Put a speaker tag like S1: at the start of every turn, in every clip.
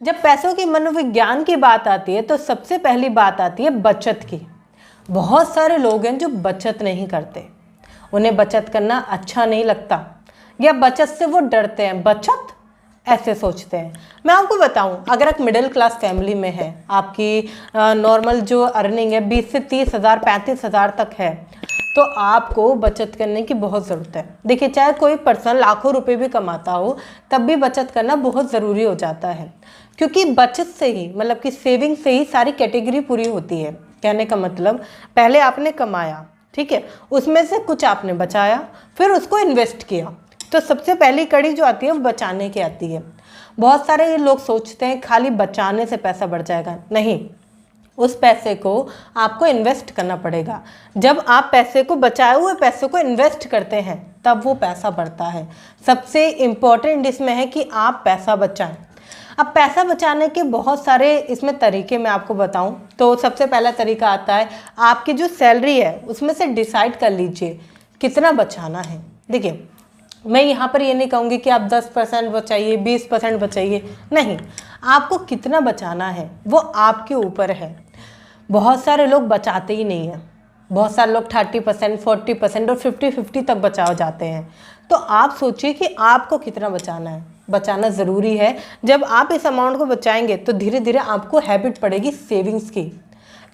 S1: जब पैसों की मनोविज्ञान की बात आती है तो सबसे पहली बात आती है बचत की। बहुत सारे लोग हैं जो बचत नहीं करते, उन्हें बचत करना अच्छा नहीं लगता या बचत से वो डरते हैं, बचत ऐसे सोचते हैं। मैं आपको बताऊं, अगर एक मिडिल क्लास फैमिली में है, आपकी नॉर्मल जो अर्निंग है 20 से 30 हज़ार 35 हज़ार तक है, तो आपको बचत करने की बहुत ज़रूरत है। देखिए, चाहे कोई पर्सन लाखों रुपए भी कमाता हो तब भी बचत करना बहुत ज़रूरी हो जाता है, क्योंकि बचत से ही, मतलब कि सेविंग से ही सारी कैटेगरी पूरी होती है। कहने का मतलब, पहले आपने कमाया, ठीक है, उसमें से कुछ आपने बचाया, फिर उसको इन्वेस्ट किया, तो सबसे पहली कड़ी जो आती है वो बचाने की आती है। बहुत सारे लोग सोचते हैं खाली बचाने से पैसा बढ़ जाएगा, नहीं, उस पैसे को आपको इन्वेस्ट करना पड़ेगा। जब आप पैसे को, बचाए हुए पैसे को इन्वेस्ट करते हैं तब वो पैसा बढ़ता है। सबसे इम्पॉर्टेंट इसमें है कि आप पैसा बचाएं। अब पैसा बचाने के बहुत सारे इसमें तरीके मैं आपको बताऊं तो सबसे पहला तरीका आता है, आपकी जो सैलरी है उसमें से डिसाइड कर लीजिए कितना बचाना है। देखिए, मैं यहाँ पर ये नहीं कहूँगी कि आप 10% बचाइए, 20% बचाइए, नहीं, आपको कितना बचाना है वो आपके ऊपर है। बहुत सारे लोग बचाते ही नहीं हैं, बहुत सारे लोग 30%, 40% और 50-50 तक बचा जाते हैं। तो आप सोचिए कि आपको कितना बचाना है। बचाना ज़रूरी है। जब आप इस अमाउंट को बचाएंगे तो धीरे धीरे आपको हैबिट पड़ेगी सेविंग्स की,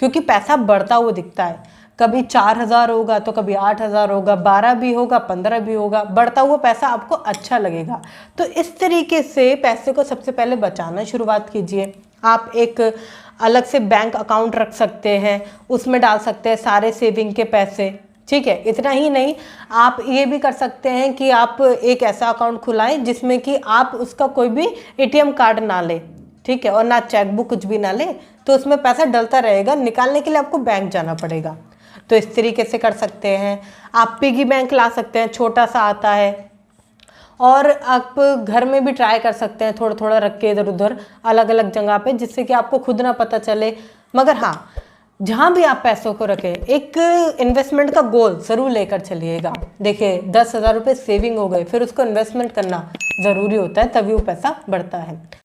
S1: क्योंकि पैसा बढ़ता हुआ दिखता है। कभी 4,000 होगा तो कभी 8,000 होगा, 12 भी होगा, 15 भी होगा, बढ़ता हुआ पैसा आपको अच्छा लगेगा। तो इस तरीके से पैसे को सबसे पहले बचाना शुरुआत कीजिए। आप एक अलग से बैंक अकाउंट रख सकते हैं, उसमें डाल सकते हैं सारे सेविंग के पैसे, ठीक है। इतना ही नहीं, आप ये भी कर सकते हैं कि आप एक ऐसा अकाउंट खुलाएं जिसमें कि आप उसका कोई भी एटीएम कार्ड ना लें, ठीक है, और ना चेकबुक, कुछ भी ना लें, तो उसमें पैसा डलता रहेगा। निकालने के लिए आपको बैंक जाना पड़ेगा। तो इस तरीके से कर सकते हैं। आप पिगी बैंक ला सकते हैं, छोटा सा आता है, और आप घर में भी ट्राई कर सकते हैं, थोड़ा थोड़ा रख के इधर उधर अलग अलग जगह पे, जिससे कि आपको खुद ना पता चले। मगर हाँ, जहाँ भी आप पैसों को रखें, एक इन्वेस्टमेंट का गोल ज़रूर लेकर चलिएगा। देखिए, 10,000 रुपये सेविंग हो गए, फिर उसको इन्वेस्टमेंट करना ज़रूरी होता है, तभी वो पैसा बढ़ता है।